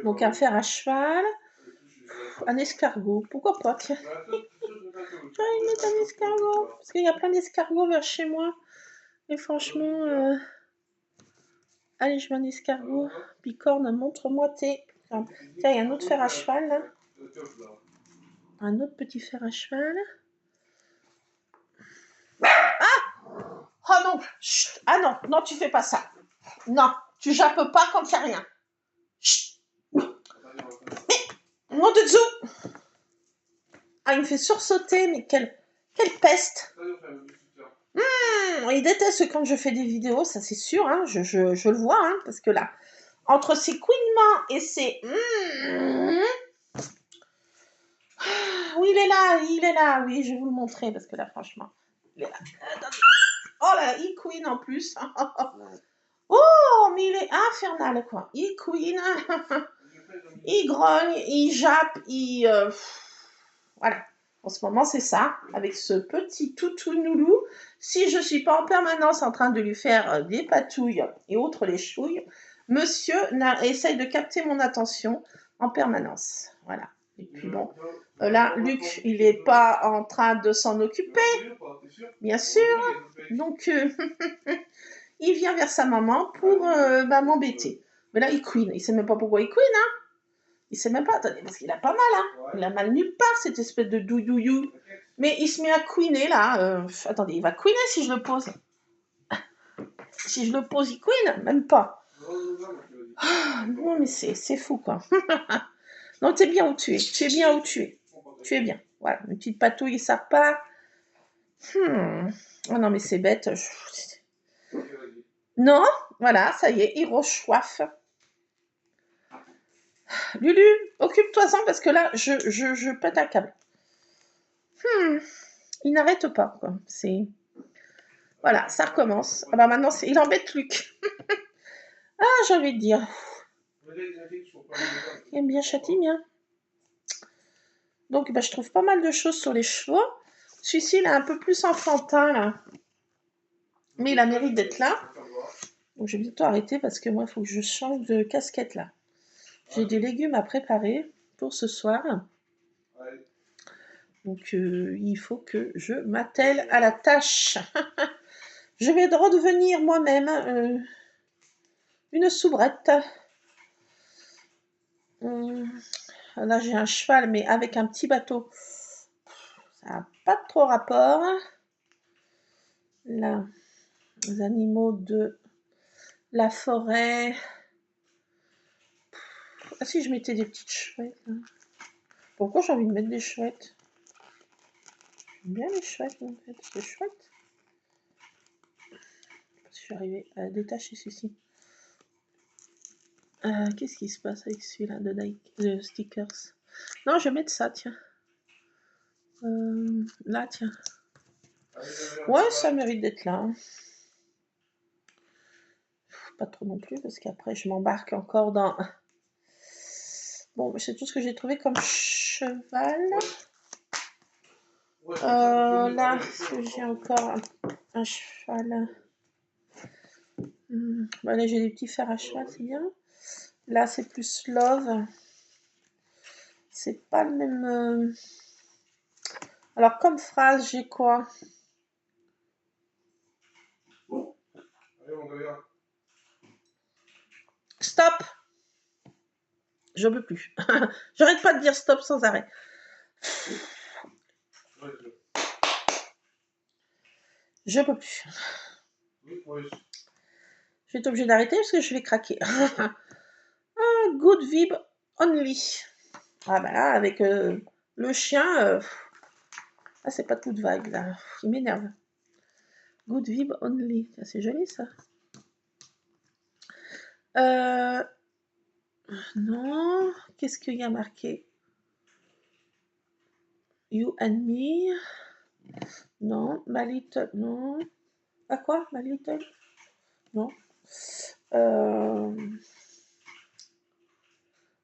Donc un fer à cheval. Un escargot. Pourquoi pas, tiens. J'ai envie de mettre un escargot. Parce qu'il y a plein d'escargots vers chez moi. Et franchement... Allez, je mets un escargot. Picorne, montre-moi tes... Tiens, il y a un autre fer à cheval, là. Un autre petit fer à cheval. Ah! Oh non! Chut. Ah non, non, tu fais pas ça. Non, tu jappes pas quand il n'y a rien. Chut. Nom de Dieu! Ah, il me fait sursauter, mais quelle peste! Il déteste quand je fais des vidéos, ça c'est sûr, hein, je le vois, hein, parce que là, entre ses couinements et ses... Oui, il est là, oui, je vais vous le montrer, parce que là, franchement, il est là. Attendez. Oh là, il couine en plus. Oh, mais il est infernal, quoi. Il couine, il grogne, il jappe, Voilà. En ce moment, c'est ça, avec ce petit toutou noulou. Si je ne suis pas en permanence en train de lui faire des patouilles et autres les chouilles, monsieur essaye de capter mon attention en permanence. Voilà. Et puis bon, là, Luc, il n'est pas en train de s'en occuper, bien sûr. Donc, il vient vers sa maman pour m'embêter. Mais là, il couine. Il ne sait même pas pourquoi il couine, hein. Il sait même pas, attendez, parce qu'il a pas mal, hein. Il a mal nulle part, cette espèce de doudouyou. Mais il se met à couiner, là. Attendez, il va couiner si je le pose. Si je le pose, il couine, même pas. Non, mais c'est fou, quoi. Non, t'es bien où tu es. Tu es bien où tu es. Tu es bien. Voilà, une petite patouille, ça repart. Oh non, mais c'est bête. Non, voilà, ça y est, il rechoiffe. Lulu, occupe-toi-en parce que là, je pète un câble. Il n'arrête pas, quoi. C'est... Voilà, ça recommence. Ah bah maintenant, il embête Luc. Ah, j'ai envie de dire. Il aime bien Châtiment. Donc, bah, je trouve pas mal de choses sur les chevaux. Celui-ci, il est un peu plus enfantin, là. Mais il a mérite d'être là. Donc, je vais bientôt arrêter parce que moi, il faut que je change de casquette, là. J'ai des légumes à préparer pour ce soir. Donc, il faut que je m'attelle à la tâche. Je vais redevenir moi-même une soubrette. Là, j'ai un cheval, mais avec un petit bateau. Ça n'a pas trop rapport. Là, les animaux de la forêt. Ah si, je mettais des petites chouettes. Là. Pourquoi j'ai envie de mettre des chouettes? J'aime bien les chouettes, en fait. C'est chouette. Je sais pas si je suis arrivée à détacher ceci. Qu'est-ce qui se passe avec celui-là de stickers? Non, je vais mettre ça, tiens. Là, tiens. Ouais, ça mérite d'être là. Hein. Pas trop non plus, parce qu'après, je m'embarque encore dans... Bon, c'est tout ce que j'ai trouvé comme cheval. Là, j'ai encore un cheval. Bah là, j'ai des petits fers à cheval, c'est bien. Là, c'est plus love. C'est pas le même... Alors, comme phrase, j'ai quoi? Stop! Je peux plus. J'arrête pas de dire stop sans arrêt. Je peux plus. Je vais être obligée d'arrêter parce que je vais craquer. Good vibe only. Ah bah là, avec le chien... Ah, c'est pas de coup de vague, là. Il m'énerve. Good vibe only. C'est joli, ça. Non. Qu'est-ce qu'il y a marqué? You and me. Non. My little. Non. Ah quoi? My little? Non.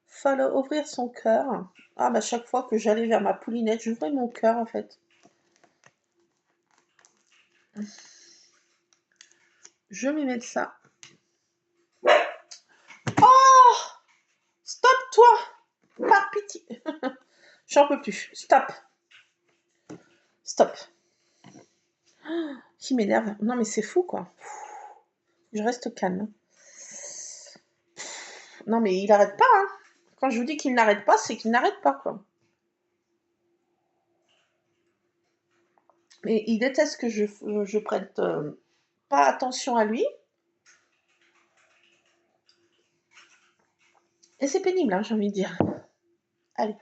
Fallait ouvrir son cœur. Ah bah chaque fois que j'allais vers ma poulinette, j'ouvrais mon cœur en fait. Je vais mettre ça. Oh! Stop toi! Par pitié. J'en peux plus. Stop. Stop. Qui m'énerve. Non mais c'est fou quoi. Je reste calme. Non mais il arrête pas. Hein. Quand je vous dis qu'il n'arrête pas, c'est qu'il n'arrête pas quoi. Mais il déteste que je prête pas attention à lui. Et c'est pénible, hein, j'ai envie de dire. Allez.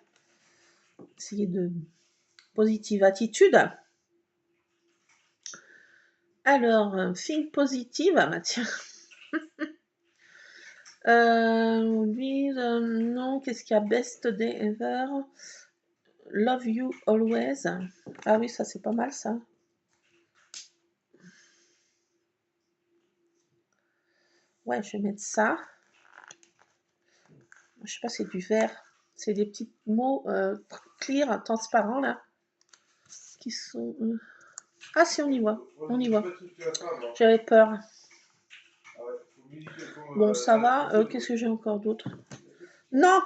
essayer de positive attitude. Alors, think positive, ah bah tiens. Lui, non, qu'est-ce qu'il y a? Best day ever. Love you always. Ah oui, ça c'est pas mal ça. Ouais, je vais mettre ça. Je sais pas, c'est du vert. C'est des petits mots clear, transparents là. Qui sont. Ah si, on y voit. On y voit. J'avais peur. Bon, ça va. Qu'est-ce que j'ai encore d'autre? Non,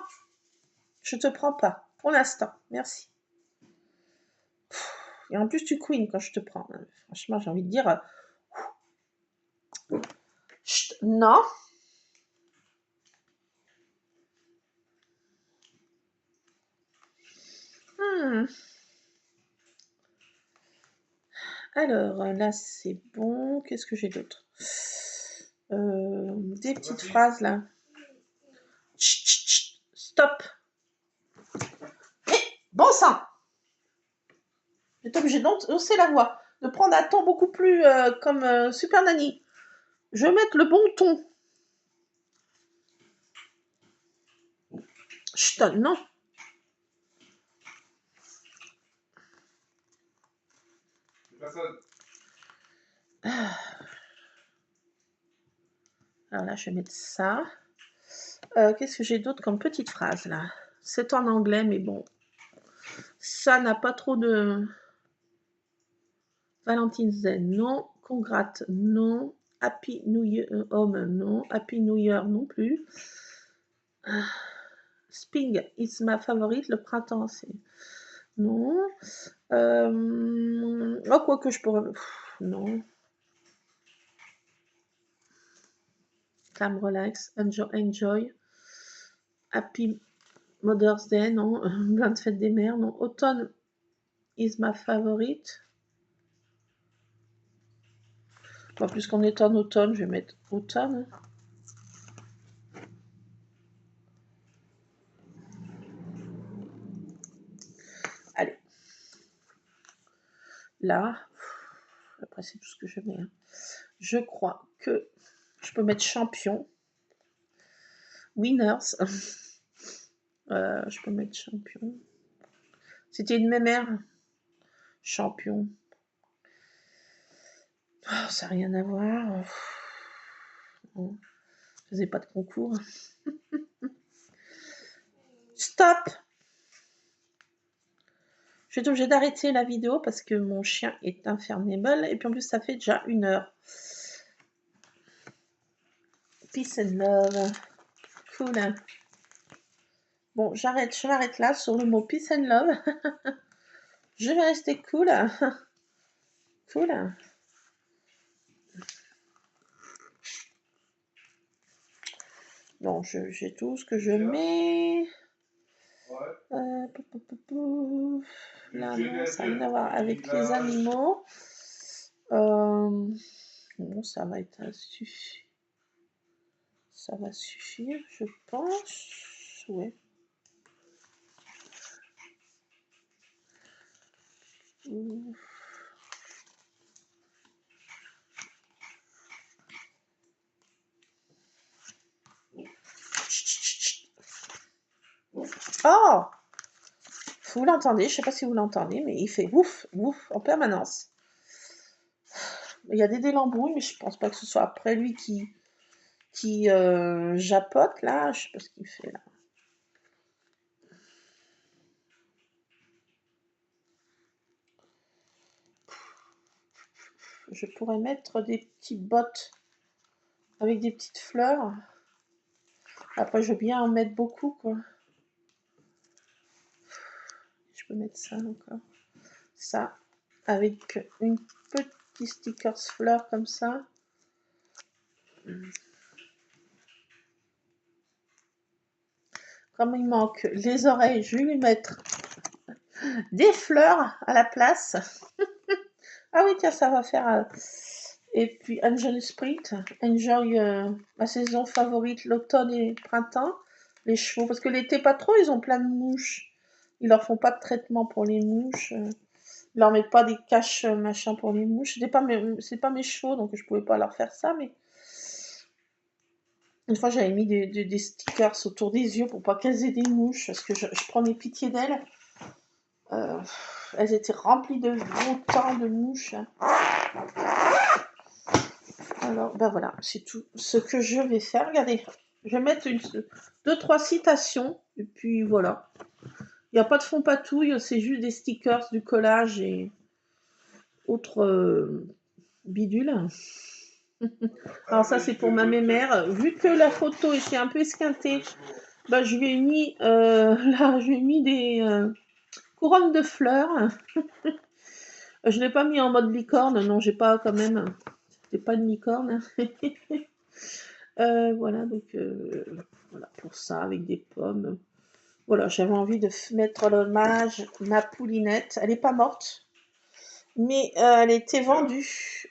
je te prends pas. Pour l'instant. Merci. Et en plus, tu queen quand je te prends. Franchement, j'ai envie de dire. Chut, non. Alors, là, c'est bon. Qu'est-ce que j'ai d'autre? Des petites phrases, là. Chut, chut, chut. Stop. Mais, bon sang! J'étais obligée d'hausser la voix, de prendre un ton beaucoup plus comme Super Nanny. Je vais mettre le bon ton. Chut, non. Alors là, je vais mettre ça. Qu'est-ce que j'ai d'autre comme petite phrase là? C'est en anglais, mais bon. Ça n'a pas trop de. Valentine's Day, non. Congrats, non. Happy New Year, Home, non. Happy New Year, non plus. Spring is ma favorite. Le printemps, c'est. Non. Oh, quoi que je pourrais. Non. Calm, relax, enjoy. Happy Mother's Day, non. Bonne fête des mères, non. Autumn is my favorite. Bon, puisqu'on est en automne, je vais mettre automne. Allez. Là. Après, c'est tout ce que je mets. Hein. Je crois que je peux mettre champion. Winners. Je peux mettre champion. C'était une mémère. Champion. Oh, ça n'a rien à voir. Non. Je faisais pas de concours. Stop! Je vais être obligée d'arrêter la vidéo parce que mon chien est infernable. Et puis en plus, ça fait déjà 1 heure. Peace and love. Cool. Bon, j'arrête. Je m'arrête là sur le mot peace and love. Je vais rester cool. Cool. Bon, j'ai tout ce que je mets. Là, non, ça n'a rien à voir avec les animaux. Bon, ça va être suffisant. Ça va suffire, je pense. Ouais. Oh! Vous l'entendez, je ne sais pas si vous l'entendez, mais il fait ouf, ouf en permanence. Il y a des délembrouilles, mais je pense pas que ce soit après lui qui japote là. Je sais pas ce qu'il fait là. Je pourrais mettre des petites bottes avec des petites fleurs. Après, je veux bien en mettre beaucoup, quoi. Je peux mettre ça encore. Ça, avec une petite stickers fleurs comme ça. Comme il manque les oreilles, je vais lui mettre des fleurs à la place. Ah oui, tiens, ça va faire... Et puis Angel Sprint, enjoy ma saison favorite, l'automne et le printemps. Les chevaux, parce que l'été pas trop, ils ont plein de mouches. Ils leur font pas de traitement pour les mouches. Ils leur mettent pas des caches machin pour les mouches. C'est pas mes chevaux, donc je pouvais pas leur faire ça, mais une fois j'avais mis des stickers autour des yeux pour pas qu'elles aient des mouches, parce que je prenais pitié d'elles. Elles étaient remplies de autant de mouches. Alors, ben voilà, c'est tout ce que je vais faire. Regardez, je vais mettre deux, trois citations, et puis voilà. Il n'y a pas de fond patouille, c'est juste des stickers, du collage et autres bidules. Alors ça, c'est pour ma mémère. Vu que la photo était un peu esquintée, ben, je lui ai mis, là, je lui ai mis des couronnes de fleurs. Je ne l'ai pas mis en mode licorne, non, j'ai pas quand même, c'est pas une licorne. Voilà, donc voilà, pour ça, avec des pommes. Voilà, j'avais envie de mettre l'hommage, ma poulinette. Elle n'est pas morte, mais elle était vendue.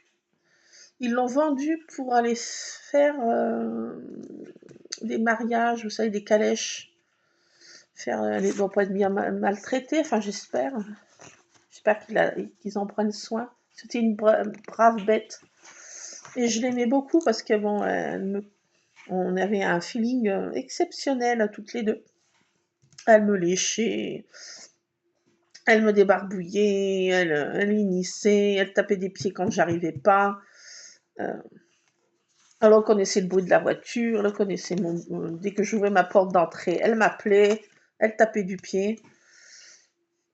Ils l'ont vendue pour aller faire des mariages, vous savez, des calèches. Elle ne doit pas être bien maltraitée, enfin j'espère. J'espère qu'ils en prennent soin. C'était une brave bête. Et je l'aimais beaucoup parce que bon, on avait un feeling exceptionnel toutes les deux. Elle me léchait, elle me débarbouillait, elle hennissait, elle tapait des pieds quand j'arrivais pas. Elle reconnaissait le bruit de la voiture, elle reconnaissait dès que j'ouvrais ma porte d'entrée, elle m'appelait, elle tapait du pied.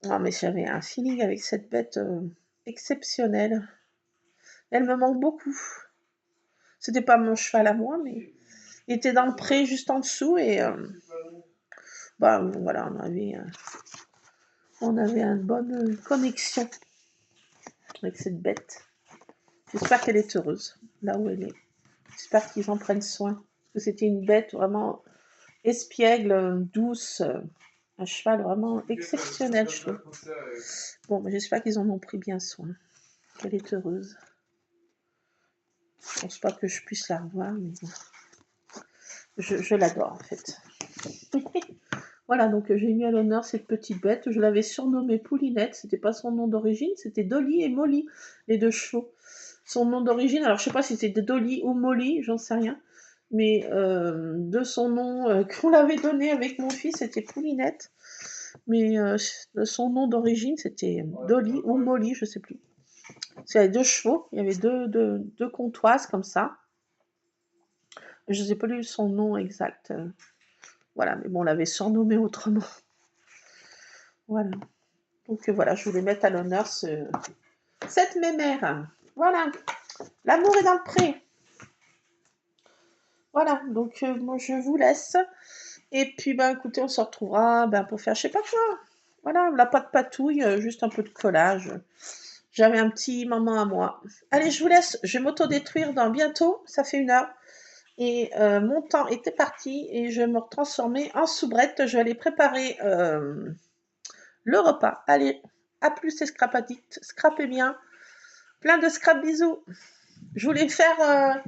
Ah, mais j'avais un feeling avec cette bête exceptionnelle. Elle me manque beaucoup. C'était pas mon cheval à moi, mais il était dans le pré juste en dessous et bah voilà, on avait une bonne connexion avec cette bête. J'espère qu'elle est heureuse là où elle est. J'espère qu'ils en prennent soin. Parce que c'était une bête vraiment espiègle, douce, un cheval vraiment exceptionnel, je trouve. Bon, mais j'espère qu'ils en ont pris bien soin. Qu'elle est heureuse. Je pense pas que je puisse la revoir, mais bon. Je l'adore en fait. Voilà, donc j'ai mis à l'honneur cette petite bête. Je l'avais surnommée Poulinette. C'était pas son nom d'origine, c'était Dolly et Molly, les deux chevaux. Son nom d'origine, alors je sais pas si c'était Dolly ou Molly, j'en sais rien. Mais de son nom qu'on l'avait donné avec mon fils, c'était Poulinette. Mais son nom d'origine, c'était Dolly ou Molly, je sais plus. Il y avait deux chevaux, il y avait deux comptoises comme ça. Je ne sais plus son nom exact. Voilà, mais bon, on l'avait surnommé autrement. Voilà. Donc voilà, je voulais mettre à l'honneur cette mémère. Voilà. L'amour est dans le pré. Voilà, donc moi je vous laisse. Et puis ben écoutez, on se retrouvera pour faire je sais pas quoi. Voilà, la pâte patouille, juste un peu de collage. J'avais un petit moment à moi. Allez, je vous laisse, je vais m'autodétruire dans bientôt, ça fait 1 heure. Et mon temps était parti et je vais me transformer en soubrette. Je vais aller préparer le repas. Allez, à plus les scrap addicts. Scrapez bien. Plein de scrap bisous. Je voulais faire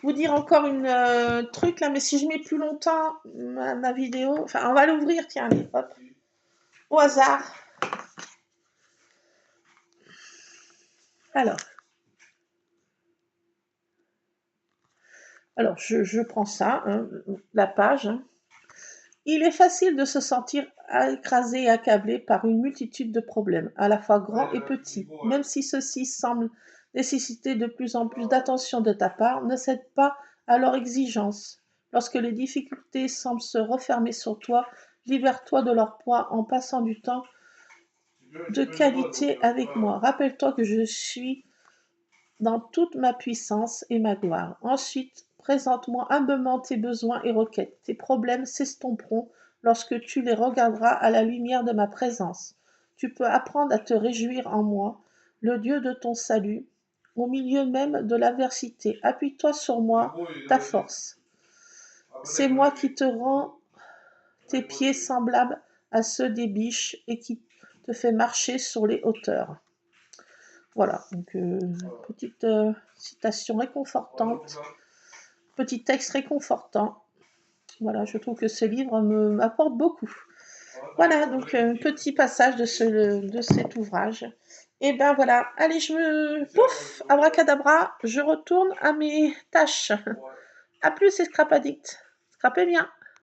vous dire encore une truc là, mais si je mets plus longtemps ma vidéo, enfin on va l'ouvrir, tiens, allez, hop, au hasard. Alors je prends ça, hein, la page. Hein. Il est facile de se sentir écrasé et accablé par une multitude de problèmes, à la fois grands et petits, même si ceux-ci semblent nécessiter de plus en plus d'attention de ta part, ne cède pas à leur exigence. Lorsque les difficultés semblent se refermer sur toi, libère-toi de leur poids en passant du temps de qualité avec moi. Rappelle-toi que je suis dans toute ma puissance et ma gloire. Ensuite, présente-moi humblement tes besoins et requêtes. Tes problèmes s'estomperont lorsque tu les regarderas à la lumière de ma présence. Tu peux apprendre à te réjouir en moi, le Dieu de ton salut, au milieu même de l'adversité. Appuie-toi sur moi, ta force. C'est moi qui te rends tes pieds semblables à ceux des biches et qui te fait marcher sur les hauteurs. Voilà, donc petite citation réconfortante, petit texte réconfortant. Voilà, je trouve que ce livre m'apporte beaucoup. Voilà, donc petit passage de cet ouvrage. Et ben voilà, allez, je me... Pouf, abracadabra, je retourne à mes tâches. À plus, Scrap Addict. Scrapez bien.